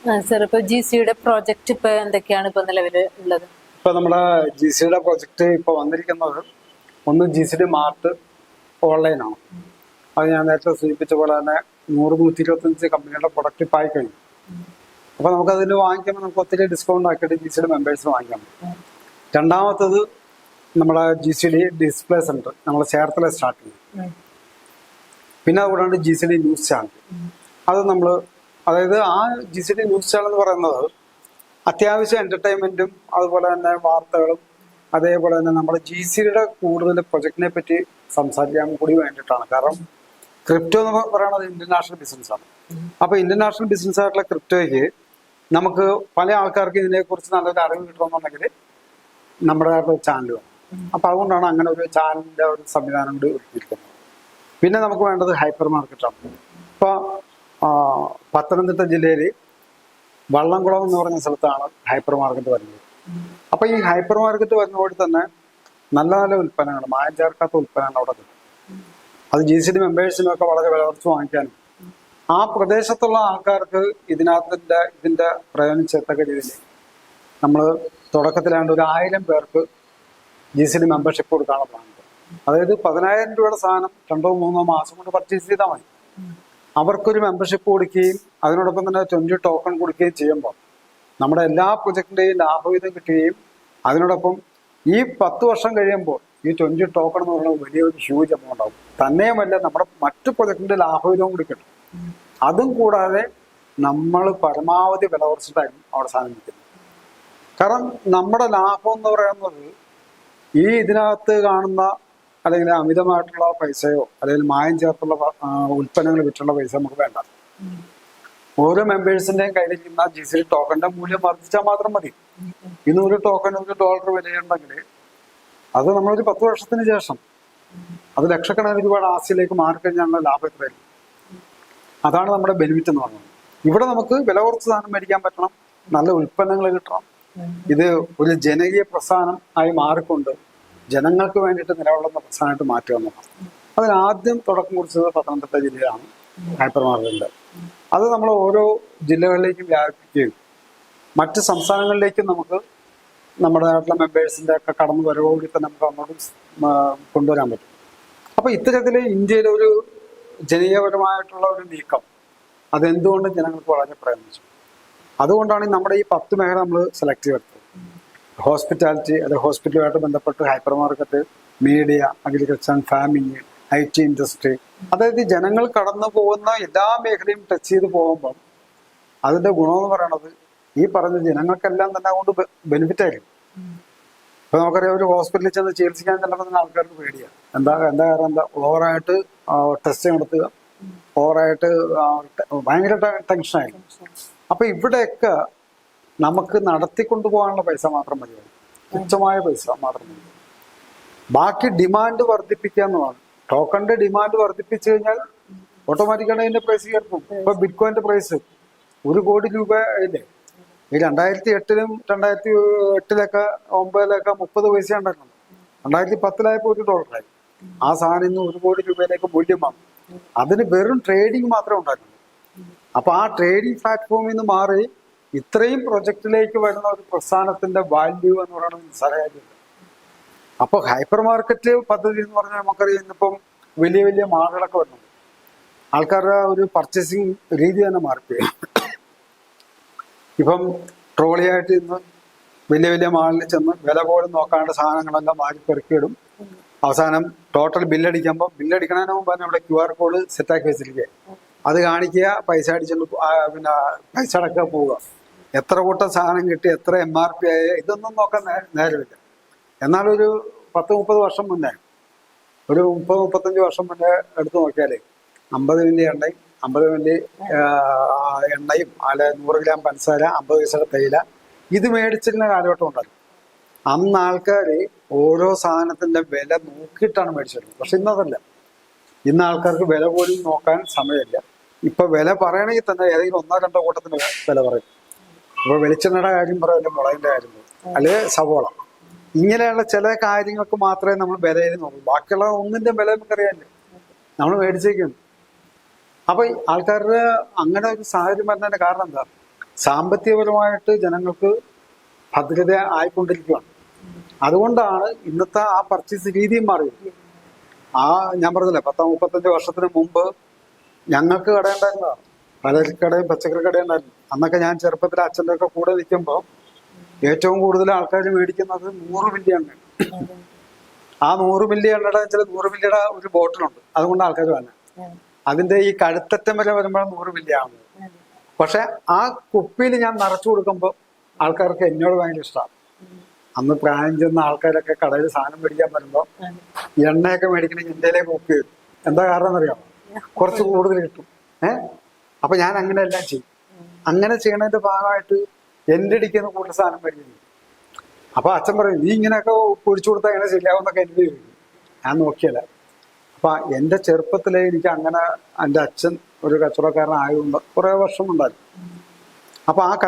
Sir, ഇപ്പൊ GCയുടെ project ഇപ്പൊ എന്തൊക്കെയാണ് ഇപ്പൊ നിലവിൽ ഉള്ളത്? ഇപ്പൊ നമ്മുടെ GCയുടെ പ്രോജക്റ്റ് ഇപ്പൊ വന്നിരിക്കുന്നത് ഒന്ന് GCD മാർട്ട് ഓൺലൈനാണ്. അത് ഞാൻ നേരത്തെ സൂചിപ്പിച്ച പോലെ തന്നെ 100-125 കമ്പനികളുടെ പ്രൊഡക്റ്റ് ഇപ്പം ആയിക്കഴിഞ്ഞു. അപ്പൊ നമുക്കതിന് വാങ്ങിക്കുമ്പോൾ നമുക്ക് ഒത്തിരി ഡിസ്കൗണ്ട് ആക്കിയിട്ട് GCD മെമ്പേഴ്സിന് വാങ്ങിക്കാൻ പറ്റും. രണ്ടാമത്തത് നമ്മുടെ GCD ഡിസ്പ്ലേ സെന്റർ നമ്മൾ ചേർത്തല സ്റ്റാർട്ട് ചെയ്യും. പിന്നെ അതുകൂടാണ്ട് GCD ന്യൂസ് ചാനൽ. അത് നമ്മൾ അതായത് ആ GCD ന്യൂസ് ചാനൽ എന്ന് പറയുന്നത് അത്യാവശ്യം എന്റർടൈൻമെന്റും അതുപോലെ തന്നെ വാർത്തകളും അതേപോലെ തന്നെ നമ്മുടെ GCDയുടെ കൂടുതൽ പ്രൊജക്റ്റിനെ പറ്റി സംസാരിക്കാൻ കൂടി വേണ്ടിയിട്ടാണ്. കാരണം ക്രിപ്റ്റോ എന്ന് പറയുന്നത് ഇന്റർനാഷണൽ ബിസിനസ്സാണ്. അപ്പൊ ഇന്റർനാഷണൽ ബിസിനസ് ആയിട്ടുള്ള ക്രിപ്റ്റോയ്ക്ക് നമുക്ക് പല ആൾക്കാർക്ക് ഇതിനെക്കുറിച്ച് നല്ലൊരു അറിവ് കിട്ടണമെന്നുണ്ടെങ്കിൽ നമ്മുടെ ചാനൽ വേണം. അപ്പൊ അതുകൊണ്ടാണ് അങ്ങനെ ഒരു ചാനലിന്റെ ഒരു സംവിധാനം കൂടി ഒരുക്കിയിരിക്കുന്നത്. പിന്നെ നമുക്ക് വേണ്ടത് ഹൈപ്പർ മാർക്കറ്റാണ്. ഇപ്പൊ പത്തനംതിട്ട ജില്ലയിൽ വള്ളംകുളം എന്ന് പറഞ്ഞ സ്ഥലത്താണ് ഹൈപ്പർ മാർക്കറ്റ് വരുന്നത്. അപ്പൊ ഈ ഹൈപ്പർ മാർക്കറ്റ് വരുന്നതോടെ തന്നെ നല്ല നല്ല ഉൽപ്പന്നങ്ങൾ, മായം ചേർക്കാത്ത ഉൽപ്പന്നങ്ങൾ അവിടെ കിട്ടും. അത് GCD മെമ്പേഴ്സിനൊക്കെ വളരെ വില കുറച്ച് വാങ്ങിക്കാനും ആ പ്രദേശത്തുള്ള ആൾക്കാർക്ക് ഇതിന്റെ പ്രയോജനം ചേർത്തക്ക രീതിയിൽ നമ്മൾ തുടക്കത്തിലാണ്ട് ഒരു 1000 പേർക്ക് GCD മെമ്പർഷിപ്പ് കൊടുക്കാനുള്ള പ്ലാൻ. അതായത് 10,000 രൂപയുടെ സാധനം 2-3 മാസം കൊണ്ട് പർച്ചേസ് ചെയ്താൽ മതി. അവർക്കൊരു മെമ്പർഷിപ്പ് കൊടുക്കുകയും അതിനോടൊപ്പം തന്നെ 20 ടോക്കൺ കൊടുക്കുകയും ചെയ്യുമ്പോൾ നമ്മുടെ എല്ലാ പ്രൊജക്ടിന്റെയും ലാഭവിഹിതം കിട്ടുകയും അതിനോടൊപ്പം ഈ 10 വർഷം കഴിയുമ്പോൾ ഈ 20 ടോക്കൺ എന്ന് പറയുന്നത് വലിയൊരു ഹ്യൂജ് എമൗണ്ട് ആവും. തന്നെയുമല്ല നമ്മുടെ മറ്റു പ്രൊജക്ടിന്റെ ലാഭവിഹിതവും കൂടി കിട്ടും. അതും കൂടാതെ നമ്മൾ പരമാവധി വില കുറച്ചിട്ടായിരുന്നു അവിടെ സാധനം കിട്ടുന്നത്. കാരണം നമ്മുടെ ലാഭം എന്ന് പറയുന്നത് ഈ ഇതിനകത്ത് കാണുന്ന അല്ലെങ്കിൽ അമിതമായിട്ടുള്ള പൈസയോ അല്ലെങ്കിൽ മായം ചേർത്തുള്ള ഉൽപ്പന്നങ്ങൾ വിറ്റുള്ള പൈസ നമുക്ക് വേണ്ട. ഓരോ മെമ്പേഴ്സിന്റെയും കയ്യിലിരിക്കുന്ന GCD ടോക്കണിന്റെ മൂല്യം വർദ്ധിച്ചാൽ മാത്രം മതി. ഇന്ന് ഒരു ടോക്കൺ $1 വിലയുണ്ടെങ്കിൽ അത് നമ്മളൊരു 10 വർഷത്തിന് ശേഷം അത് ലക്ഷക്കണക്കിന് രൂപയുടെ ആസ്തിയിലേക്ക് മാറിക്കഴിഞ്ഞാൽ ലാഭം എത്രയായിരിക്കും? അതാണ് നമ്മുടെ ബെനിഫിറ്റ് എന്ന് പറയുന്നത്. ഇവിടെ നമുക്ക് വില കുറച്ച് സാധനം മേടിക്കാൻ പറ്റണം, നല്ല ഉൽപ്പന്നങ്ങൾ കിട്ടണം. ഇത് ഒരു ജനകീയ പ്രസ്ഥാനം ആയി മാറിക്കൊണ്ട് ജനങ്ങൾക്ക് വേണ്ടിയിട്ട് നിലകൊള്ളുന്ന പ്രസ്ഥാനമായിട്ട് മാറ്റുക എന്നതാണ്. അതിനാദ്യം തുടക്കം കുറിച്ചത് പത്തനംതിട്ട ജില്ലയാണ് ഹൈപ്പർ മാർക്കറ്റിന്റെ. അത് നമ്മൾ ഓരോ ജില്ലകളിലേക്കും വ്യാപിപ്പിക്കുകയും മറ്റ് സംസ്ഥാനങ്ങളിലേക്കും നമുക്ക് നമ്മുടെ നാട്ടിലെ മെമ്പേഴ്സിന്റെ ഒക്കെ കടന്നു വരവോടി തന്നെ നമുക്ക് അങ്ങോട്ട് കൊണ്ടുവരാൻ പറ്റും. അപ്പൊ ഇത്തരത്തിൽ ഇന്ത്യയിലെ ഒരു ജനകീയപരമായിട്ടുള്ള ഒരു നീക്കം അതെന്തുകൊണ്ട് ജനങ്ങൾക്ക് വളരെ പ്രയോജനിച്ചു. അതുകൊണ്ടാണ് നമ്മുടെ ഈ 10 മേഖല നമ്മൾ സെലക്ട് ചെയ്തെടുത്തത്. ഹോസ്പിറ്റാലിറ്റി, അത് ഹോസ്പിറ്റലുമായിട്ട് ബന്ധപ്പെട്ട് hyper market, media, agriculture, farming, IT industry, അതായത് ജനങ്ങൾ കടന്നു പോകുന്ന എല്ലാ മേഖലയും ടച്ച് ചെയ്ത് പോകുമ്പം അതിന്റെ ഗുണമെന്ന് പറയണത് ഈ പറഞ്ഞ ജനങ്ങൾക്കെല്ലാം തന്നെ അതുകൊണ്ട് ബെനിഫിറ്റ് ആയിരിക്കും. ഇപ്പൊ നമുക്കറിയാം, ഒരു ഹോസ്പിറ്റലിൽ ചെന്ന് ചികിത്സിക്കാൻ ചെല്ലുമ്പോൾ തന്നെ ആൾക്കാർക്ക് പേടിയാണ്. എന്താ കാരണം ഓവറായിട്ട് ടെസ്റ്റ് നടത്തുക, ഓവറായിട്ട് ഭയങ്കര ടെൻഷനായിരുന്നു. അപ്പൊ ഇവിടെയൊക്കെ നമുക്ക് നടത്തിക്കൊണ്ടു പോകാനുള്ള പൈസ മാത്രം മതിയാവും, തുച്ഛമായ പൈസ മാത്രം മതി. ബാക്കി ഡിമാൻഡ് വർദ്ധിപ്പിക്കുക എന്നുള്ളതാണ്. ടോക്കണിന്റെ ഡിമാൻഡ് വർദ്ധിപ്പിച്ചു കഴിഞ്ഞാൽ ഓട്ടോമാറ്റിക്കാണ് അതിന്റെ പ്രൈസ് കയറും. ഇപ്പൊ ബിറ്റ്കോയിന്റെ പ്രൈസ് 1 കോടി രൂപ ഇല്ലേ? ഈ 2008-ലും 2008-ലൊക്കെ 2009-ലൊക്കെ 30 പൈസ ഉണ്ടായിരുന്നു. 2010-ലായപ്പോൾ $1 ആ സാധനം ഇന്ന് 1 കോടി രൂപയിലേക്ക് മൂല്യം വന്നു. അതിന് വെറും ട്രേഡിങ് മാത്രമേ ഉണ്ടായിരുന്നു. അപ്പൊ ആ ട്രേഡിംഗ് പ്ലാറ്റ്ഫോമിൽ നിന്ന് മാറി ഇത്രയും പ്രൊജക്റ്റിലേക്ക് വരുന്ന ഒരു പ്രസ്ഥാനത്തിന്റെ വാല്യൂ എന്ന് പറയുന്നത് നിസ്സാരമായിട്ടുണ്ട്. അപ്പൊ ഹൈപ്പർ മാർക്കറ്റ് പദ്ധതി എന്ന് പറഞ്ഞാൽ നമുക്കറിയാം, ഇന്നിപ്പം വലിയ വലിയ മാളുകളൊക്കെ വരുന്നുണ്ട്. ആൾക്കാരുടെ ഒരു പർച്ചേസിങ് രീതി തന്നെ മാറിപ്പോയി. ഇപ്പം ട്രോളിയായിട്ട് ഇന്ന് വലിയ വലിയ മാളിൽ ചെന്ന് വില പോലും നോക്കാണ്ട് സാധനങ്ങളെല്ലാം വാരി പെറുക്കിയിടും. അവസാനം ടോട്ടൽ ബില്ലടിക്കുമ്പോൾ ബില്ലടിക്കണതിന് മുമ്പ് തന്നെ ഇവിടെ QR കോഡ് സെറ്റാക്കി വെച്ചിരിക്കുക. അത് കാണിക്കുക, പൈസ അടിച്ചുകൊണ്ട് പിന്നെ പൈസ അടക്കുക, പോവുക. എത്ര കൂട്ടം സാധനം കിട്ടി, എത്ര MRP ആയ, ഇതൊന്നും നോക്കാൻ നേരമില്ല. എന്നാൽ ഒരു 10-30 വർഷം മുന്നേ, ഒരു 30-35 വർഷം മുന്നേ എടുത്തു നോക്കിയാലേ 50 മില്ലി എണ്ണയും 50 മില്ലി എണ്ണയും അല്ലെ 100 ഗ്രാം പഞ്ചസാര, 50 പൈസയുടെ തേയില, ഇത് മേടിച്ചിരുന്ന കാലഘട്ടം ഉണ്ടല്ലോ. അന്ന് ആൾക്കാർ ഓരോ സാധനത്തിന്റെ വില നോക്കിയിട്ടാണ് മേടിച്ചിരുന്നത്. പക്ഷെ ഇന്നതല്ല. ഇന്ന് ആൾക്കാർക്ക് വില പോലും നോക്കാൻ സമയമില്ല. ഇപ്പൊ വില പറയണമെങ്കിൽ തന്നെ ഏതെങ്കിലും 1-2 കൂട്ടത്തിന് വില പറയും. ഇപ്പൊ വെളിച്ചെണ്ണയുടെ കാര്യം പറയും, മുളകിന്റെ കാര്യം പറയും, അല്ലെ സവോള. ഇങ്ങനെയുള്ള ചില കാര്യങ്ങൾക്ക് മാത്രമേ നമ്മൾ വിലയിൽ നോക്കൂ. ബാക്കിയുള്ള ഒന്നിന്റെ വില നമുക്കറിയാമല്ലേ, നമ്മൾ മേടിച്ചേക്കുന്നു. അപ്പൊ ആൾക്കാരുടെ അങ്ങനെ ഒരു സാഹചര്യം വരുന്നതിന്റെ കാരണം എന്താ? സാമ്പത്തികപരമായിട്ട് ജനങ്ങൾക്ക് ഭദ്രത ആയിക്കൊണ്ടിരിക്കുകയാണ്. അതുകൊണ്ടാണ് ഇന്നത്തെ ആ പർച്ചേസ് രീതിയും മാറിയത്. ഞാൻ പറഞ്ഞില്ലേ 30-35 വർഷത്തിന് മുമ്പ് ഞങ്ങൾക്ക് കടയുണ്ടായിരുന്നതാണ്, പലചരക്കടയും പച്ചക്കറി കടയും ഉണ്ടായിരുന്നു. അന്നൊക്കെ ഞാൻ ചെറുപ്പത്തിൽ അച്ഛൻ്റെ ഒക്കെ കൂടെ നിൽക്കുമ്പോൾ ഏറ്റവും കൂടുതൽ ആൾക്കാർ മേടിക്കുന്നത് 100 മില്ലി എണ്ണ. ആ 100 മില്ലി എണ്ണയുടെ വെച്ചാൽ 100 മില്ലിയുടെ ഒരു ബോട്ടിലുണ്ട്, അതുകൊണ്ട് ആൾക്കാർ വന്നെ. അതിന്റെ ഈ കഴുത്തറ്റം വരെ വരുമ്പോഴാണ് 100 മില്ലി ആവുന്നത്. പക്ഷെ ആ കുപ്പിയിൽ ഞാൻ നിറച്ചു കൊടുക്കുമ്പോൾ ആൾക്കാർക്ക് എന്നോട് ഭയങ്കര ഇഷ്ടമാണ്. അന്ന് പ്രായം ചെന്ന ആൾക്കാരൊക്കെ കടയിൽ സാധനം മേടിക്കാൻ വരുമ്പോൾ എണ്ണയൊക്കെ മേടിക്കണമെങ്കിൽ ഇന്ത്യയിലേക്ക് കുപ്പി വരും. എന്താ കാരണം എന്നറിയാമോ? കുറച്ച് കൂടുതൽ കിട്ടും. അപ്പൊ ഞാൻ അങ്ങനെ എല്ലാം ചെയ്യും. അങ്ങനെ ചെയ്യണതിന്റെ ഭാഗമായിട്ട് എന്റെ അടിക്കുന്ന കൂടുതൽ സാധനം മേടിക്കുന്നു. അപ്പൊ അച്ഛൻ പറയും, നീ ഇങ്ങനെയൊക്കെ പൊടിച്ചു കൊടുത്താൽ എങ്ങനെ ശരിയാവുന്നൊക്കെ എനിക്ക് ചോദിക്കും. ഞാൻ നോക്കിയല്ല. അപ്പൊ എന്റെ ചെറുപ്പത്തിലെ എനിക്ക് അങ്ങനെ എൻ്റെ അച്ഛൻ ഒരു കച്ചവടക്കാരനായതുകൊണ്ട് കുറെ വർഷം ഉണ്ടായിരുന്നു. അപ്പൊ ആ